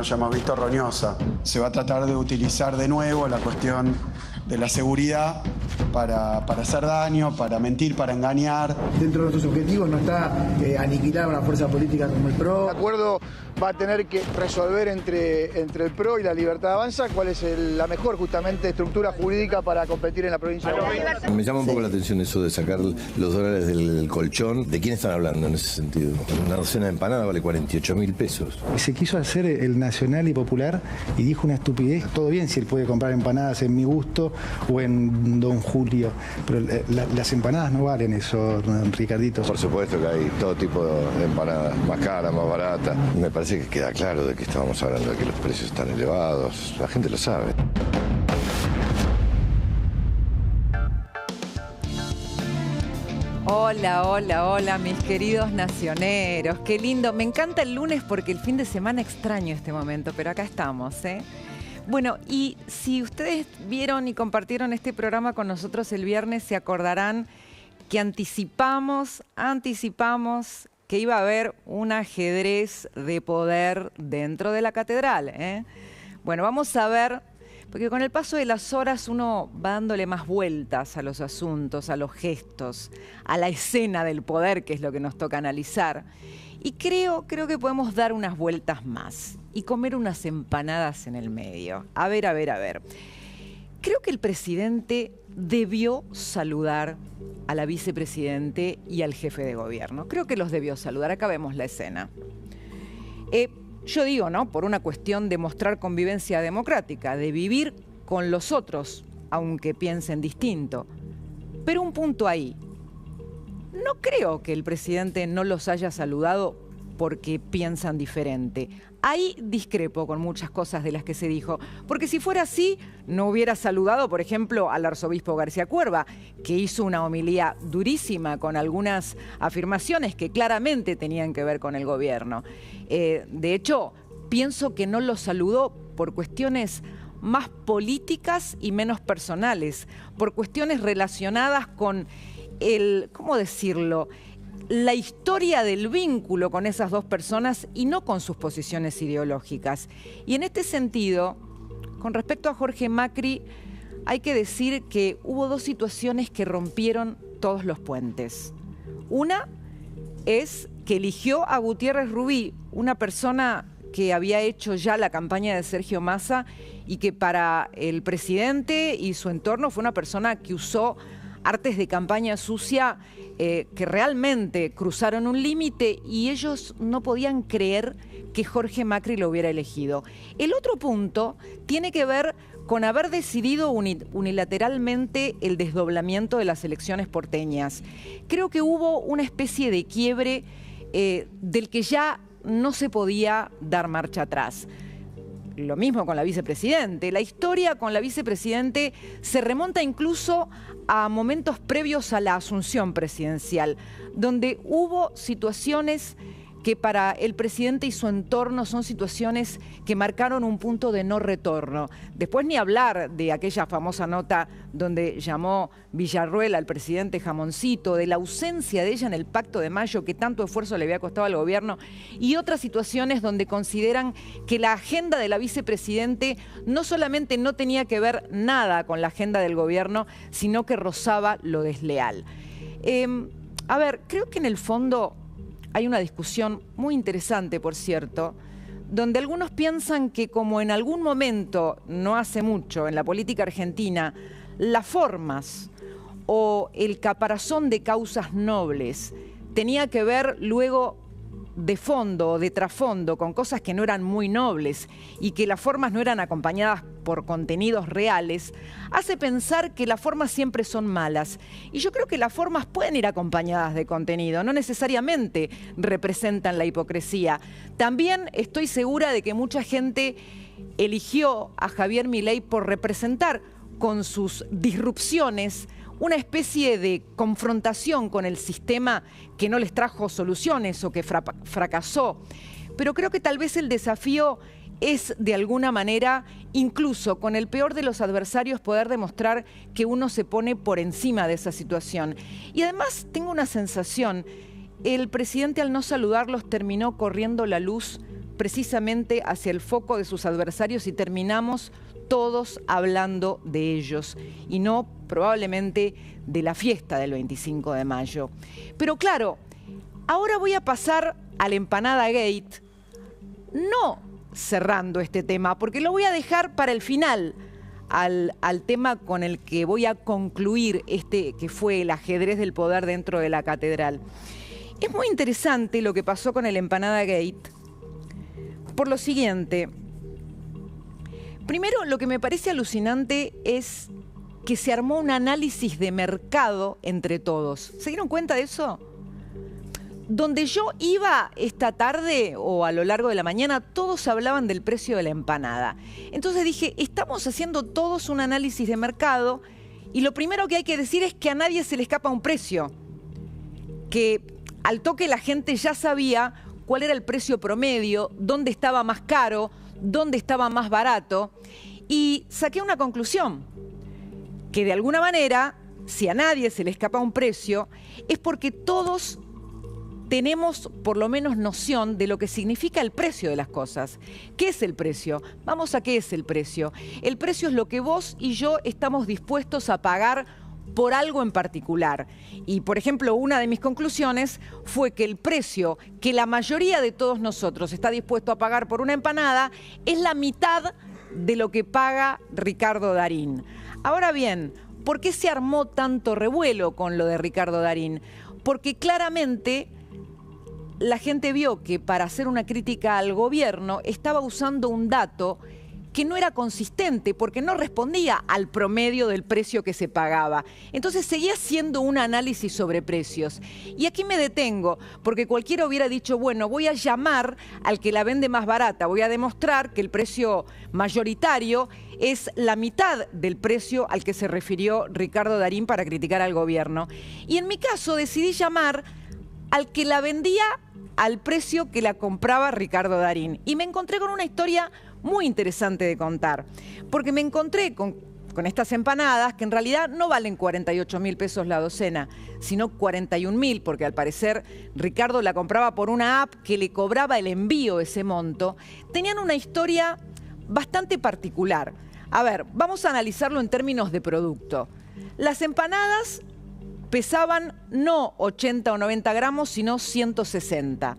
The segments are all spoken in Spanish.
Ya hemos visto roñosa. Se va a tratar de utilizar de nuevo la cuestión de la seguridad para hacer daño, para mentir, para engañar. Dentro de nuestros objetivos no está aniquilar una fuerza política como el PRO. El acuerdo va a tener que resolver entre el PRO y la Libertad Avanza cuál es la mejor justamente estructura jurídica para competir en la provincia de Buenos Aires. Me llama un poco la atención eso de sacar los dólares del colchón. ¿De quién están hablando en ese sentido? Una docena de empanadas vale 48.000 pesos. Se quiso hacer el nacional y popular y dijo una estupidez. Todo bien si él puede comprar empanadas en Mi Gusto o en Don Julio, pero las empanadas no valen eso, Ricardito. Por supuesto que hay todo tipo de empanadas, más caras, más baratas. Me parece que queda claro de que estábamos hablando de que los precios están elevados. La gente lo sabe. Hola, hola, hola, mis queridos nacioneros. Qué lindo. Me encanta el lunes porque el fin de semana extraño este momento, pero acá estamos, ¿eh? Bueno, y si ustedes vieron y compartieron este programa con nosotros el viernes, se acordarán que anticipamos que iba a haber un ajedrez de poder dentro de la catedral, ¿eh? Bueno, vamos a ver, porque con el paso de las horas uno va dándole más vueltas a los asuntos, a los gestos, a la escena del poder, que es lo que nos toca analizar. Y creo que podemos dar unas vueltas más y comer unas empanadas en el medio. A ver. Creo que el presidente debió saludar a la vicepresidente y al jefe de gobierno. Creo que los debió saludar. Acá vemos la escena. Yo digo, ¿no? Por una cuestión de mostrar convivencia democrática, de vivir con los otros, aunque piensen distinto. Pero un punto ahí. No creo que el presidente no los haya saludado porque piensan diferente. Ahí discrepo con muchas cosas de las que se dijo, porque si fuera así, no hubiera saludado, por ejemplo, al arzobispo García Cuerva, que hizo una homilía durísima con algunas afirmaciones que claramente tenían que ver con el gobierno. De hecho, pienso que no lo saludó por cuestiones más políticas y menos personales, por cuestiones relacionadas con ¿cómo decirlo?, la historia del vínculo con esas dos personas y no con sus posiciones ideológicas. Y en este sentido, con respecto a Jorge Macri, hay que decir que hubo dos situaciones que rompieron todos los puentes. Una es que eligió a Gutiérrez Rubí, una persona que había hecho ya la campaña de Sergio Massa y que para el presidente y su entorno fue una persona que usó artes de campaña sucia que realmente cruzaron un límite y ellos no podían creer que Jorge Macri lo hubiera elegido. El otro punto tiene que ver con haber decidido unilateralmente el desdoblamiento de las elecciones porteñas. Creo que hubo una especie de quiebre del que ya no se podía dar marcha atrás. Lo mismo con la vicepresidente. La historia con la vicepresidente se remonta incluso a momentos previos a la asunción presidencial, donde hubo situaciones que para el presidente y su entorno son situaciones que marcaron un punto de no retorno. Después ni hablar de aquella famosa nota donde llamó Villarruel al presidente jamoncito, de la ausencia de ella en el Pacto de Mayo que tanto esfuerzo le había costado al gobierno, y otras situaciones donde consideran que la agenda de la vicepresidente no solamente no tenía que ver nada con la agenda del gobierno, sino que rozaba lo desleal. Creo que en el fondo hay una discusión muy interesante, por cierto, donde algunos piensan que como en algún momento, no hace mucho, en la política argentina, las formas o el caparazón de causas nobles tenía que ver luego de fondo o de trasfondo con cosas que no eran muy nobles y que las formas no eran acompañadas por contenidos reales, hace pensar que las formas siempre son malas. Y yo creo que las formas pueden ir acompañadas de contenido, no necesariamente representan la hipocresía. También estoy segura de que mucha gente eligió a Javier Milei por representar con sus disrupciones una especie de confrontación con el sistema que no les trajo soluciones o que fracasó. Pero creo que tal vez el desafío es, de alguna manera, incluso con el peor de los adversarios, poder demostrar que uno se pone por encima de esa situación. Y además tengo una sensación, el presidente al no saludarlos terminó corriendo la luz precisamente hacia el foco de sus adversarios y terminamos todos hablando de ellos y no probablemente de la fiesta del 25 de mayo. Pero claro, ahora voy a pasar al Empanada Gate, no cerrando este tema, porque lo voy a dejar para el final, al tema con el que voy a concluir que fue el ajedrez del poder dentro de la catedral. Es muy interesante lo que pasó con el Empanada Gate, por lo siguiente. Primero, lo que me parece alucinante es que se armó un análisis de mercado entre todos. ¿Se dieron cuenta de eso? Donde yo iba esta tarde o a lo largo de la mañana, todos hablaban del precio de la empanada. Entonces dije, estamos haciendo todos un análisis de mercado y lo primero que hay que decir es que a nadie se le escapa un precio. Que al toque la gente ya sabía cuál era el precio promedio, dónde estaba más caro, dónde estaba más barato, y saqué una conclusión, que de alguna manera, si a nadie se le escapa un precio, es porque todos tenemos por lo menos noción de lo que significa el precio de las cosas. ¿Qué es el precio? Vamos a qué es el precio. El precio es lo que vos y yo estamos dispuestos a pagar por algo en particular. Y, por ejemplo, una de mis conclusiones fue que el precio que la mayoría de todos nosotros está dispuesto a pagar por una empanada es la mitad de lo que paga Ricardo Darín. Ahora bien, ¿por qué se armó tanto revuelo con lo de Ricardo Darín? Porque claramente la gente vio que para hacer una crítica al gobierno estaba usando un dato que no era consistente porque no respondía al promedio del precio que se pagaba. Entonces seguía haciendo un análisis sobre precios. Y aquí me detengo, porque cualquiera hubiera dicho, bueno, voy a llamar al que la vende más barata, voy a demostrar que el precio mayoritario es la mitad del precio al que se refirió Ricardo Darín para criticar al gobierno. Y en mi caso decidí llamar al que la vendía al precio que la compraba Ricardo Darín. Y me encontré con una historia muy interesante de contar, porque me encontré con estas empanadas que en realidad no valen 48.000 pesos la docena, sino 41.000, porque al parecer Ricardo la compraba por una app que le cobraba el envío ese monto. Tenían una historia bastante particular. A ver, vamos a analizarlo en términos de producto. Las empanadas pesaban no 80 o 90 gramos, sino 160.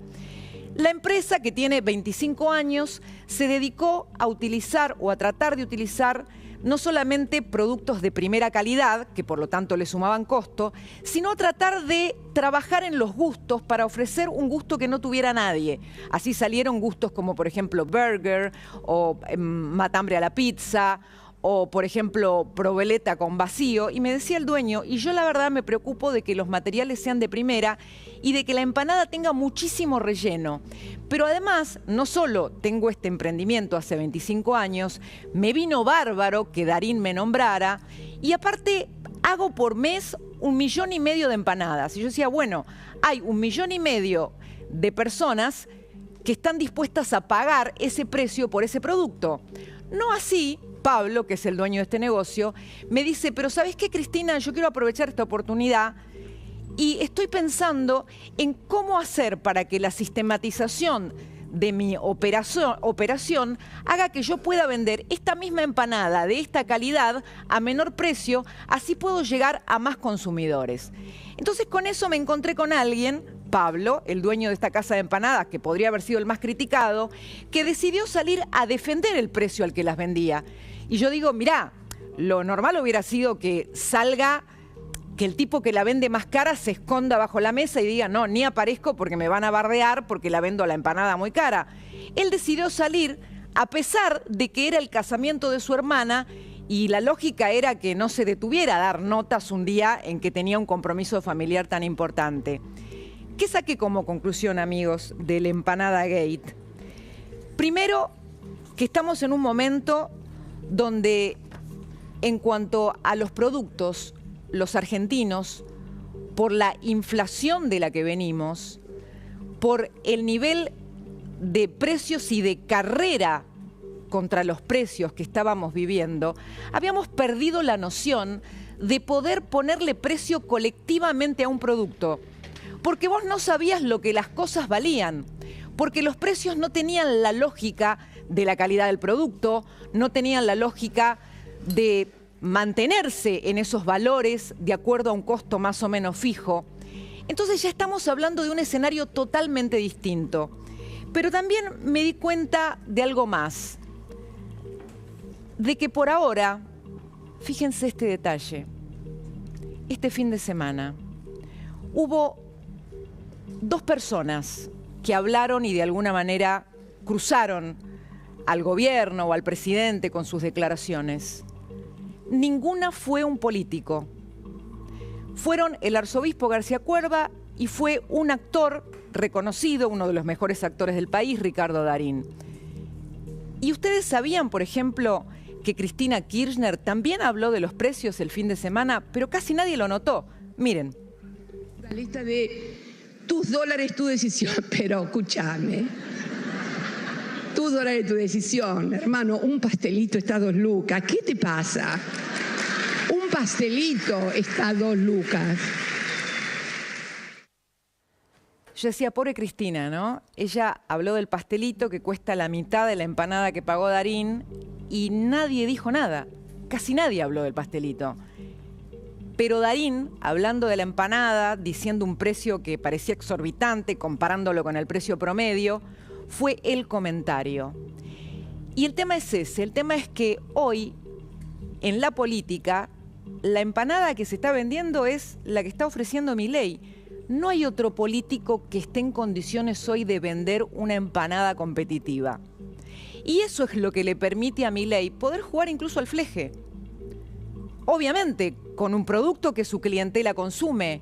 La empresa, que tiene 25 años, se dedicó a utilizar o a tratar de utilizar no solamente productos de primera calidad, que por lo tanto le sumaban costo, sino a tratar de trabajar en los gustos para ofrecer un gusto que no tuviera nadie. Así salieron gustos como, por ejemplo, burger o matambre a la pizza, o, por ejemplo, proveleta con vacío. Y me decía el dueño, y yo la verdad me preocupo de que los materiales sean de primera y de que la empanada tenga muchísimo relleno. Pero además, no solo tengo este emprendimiento hace 25 años, me vino bárbaro que Darín me nombrara, y aparte hago por mes 1,5 millones de empanadas. Y yo decía, bueno, hay 1,5 millones de personas que están dispuestas a pagar ese precio por ese producto. No así Pablo, que es el dueño de este negocio, me dice, pero ¿sabes qué, Cristina? Yo quiero aprovechar esta oportunidad y estoy pensando en cómo hacer para que la sistematización de mi operación haga que yo pueda vender esta misma empanada de esta calidad a menor precio, así puedo llegar a más consumidores. Entonces con eso me encontré con alguien, Pablo, el dueño de esta casa de empanadas, que podría haber sido el más criticado, que decidió salir a defender el precio al que las vendía. Y yo digo, mirá, lo normal hubiera sido que salga, que el tipo que la vende más cara se esconda bajo la mesa y diga, no, ni aparezco porque me van a bardear porque la vendo la empanada muy cara. Él decidió salir a pesar de que era el casamiento de su hermana y la lógica era que no se detuviera a dar notas un día en que tenía un compromiso familiar tan importante. ¿Qué saqué como conclusión, amigos, del Empanada Gate? Primero, que estamos en un momento donde, en cuanto a los productos, los argentinos, por la inflación de la que venimos, por el nivel de precios y de carrera contra los precios que estábamos viviendo, habíamos perdido la noción de poder ponerle precio colectivamente a un producto. Porque vos no sabías lo que las cosas valían. porque los precios no tenían la lógica de la calidad del producto, no tenían la lógica de mantenerse en esos valores de acuerdo a un costo más o menos fijo. Entonces ya estamos hablando de un escenario totalmente distinto. Pero también me di cuenta de algo más, de que por ahora, fíjense este detalle, este fin de semana hubo dos personas que hablaron y de alguna manera cruzaron al gobierno o al presidente con sus declaraciones. Ninguna fue un político. Fueron el arzobispo García Cuerva y fue un actor reconocido, uno de los mejores actores del país, Ricardo Darín. ¿Y ustedes sabían, por ejemplo, que Cristina Kirchner también habló de los precios el fin de semana, pero casi nadie lo notó? Miren. La lista de tus dólares, tu decisión, pero escúchame. Tus dólares, tu decisión. Hermano, un pastelito está a 2 lucas. ¿Qué te pasa? Un pastelito está a 2 lucas. Yo decía, pobre Cristina, ¿no? Ella habló del pastelito que cuesta la mitad de la empanada que pagó Darín y nadie dijo nada. Casi nadie habló del pastelito. Pero Darín, hablando de la empanada, diciendo un precio que parecía exorbitante, comparándolo con el precio promedio, fue el comentario. Y el tema es ese, el tema es que hoy, en la política, la empanada que se está vendiendo es la que está ofreciendo Milei. No hay otro político que esté en condiciones hoy de vender una empanada competitiva. Y eso es lo que le permite a Milei poder jugar incluso al fleje. Obviamente, con un producto que su clientela consume,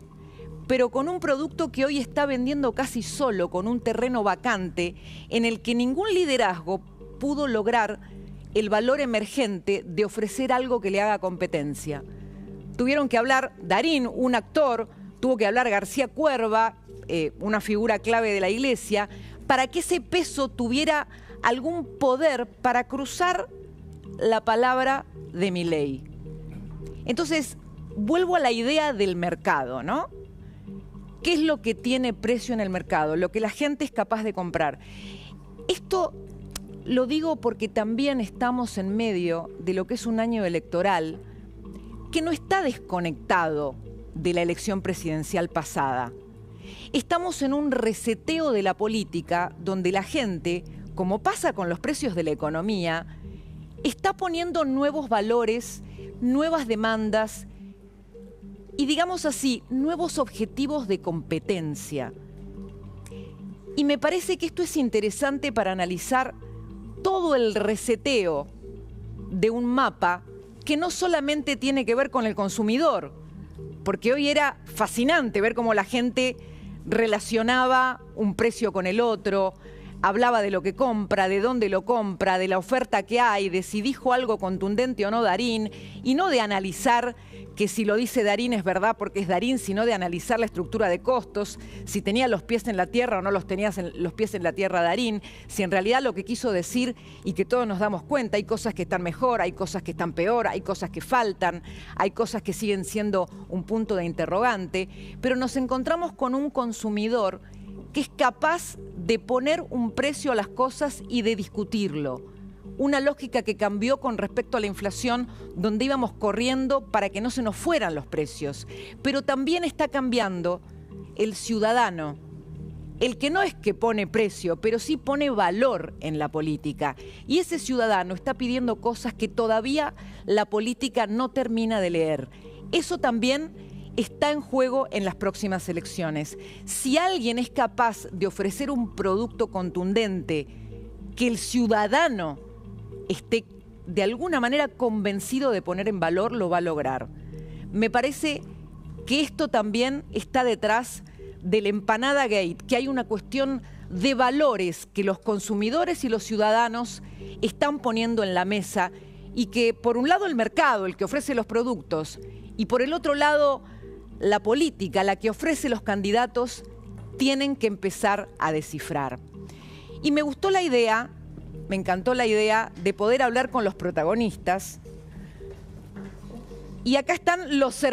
pero con un producto que hoy está vendiendo casi solo, con un terreno vacante, en el que ningún liderazgo pudo lograr el valor emergente de ofrecer algo que le haga competencia. Tuvieron que hablar Darín, un actor, tuvo que hablar García Cuerva, una figura clave de la Iglesia, para que ese peso tuviera algún poder para cruzar la palabra de Milei. Entonces, vuelvo a la idea del mercado, ¿no? ¿Qué es lo que tiene precio en el mercado? Lo que la gente es capaz de comprar. Esto lo digo porque también estamos en medio de lo que es un año electoral que no está desconectado de la elección presidencial pasada. Estamos en un reseteo de la política donde la gente, como pasa con los precios de la economía, está poniendo nuevos valores, nuevas demandas y, digamos así, nuevos objetivos de competencia. Y me parece que esto es interesante para analizar todo el reseteo de un mapa que no solamente tiene que ver con el consumidor, porque hoy era fascinante ver cómo la gente relacionaba un precio con el otro, hablaba de lo que compra, de dónde lo compra, de la oferta que hay, de si dijo algo contundente o no Darín, y no de analizar que si lo dice Darín es verdad porque es Darín, sino de analizar la estructura de costos, si tenía los pies en la tierra o no los tenía los pies en la tierra Darín, si en realidad lo que quiso decir y que todos nos damos cuenta, hay cosas que están mejor, hay cosas que están peor, hay cosas que faltan, hay cosas que siguen siendo un punto de interrogante, pero nos encontramos con un consumidor que es capaz de poner un precio a las cosas y de discutirlo. Una lógica que cambió con respecto a la inflación, donde íbamos corriendo para que no se nos fueran los precios. Pero también está cambiando el ciudadano, el que no es que pone precio, pero sí pone valor en la política. Y ese ciudadano está pidiendo cosas que todavía la política no termina de leer. Eso también está en juego en las próximas elecciones. Si alguien es capaz de ofrecer un producto contundente que el ciudadano esté de alguna manera convencido de poner en valor, lo va a lograr. Me parece que esto también está detrás del Empanada Gate, que hay una cuestión de valores que los consumidores y los ciudadanos están poniendo en la mesa y que por un lado el mercado, el que ofrece los productos, y por el otro lado la política, la que ofrece los candidatos, tienen que empezar a descifrar. Y me gustó la idea, me encantó la idea de poder hablar con los protagonistas. Y acá están los hermanos.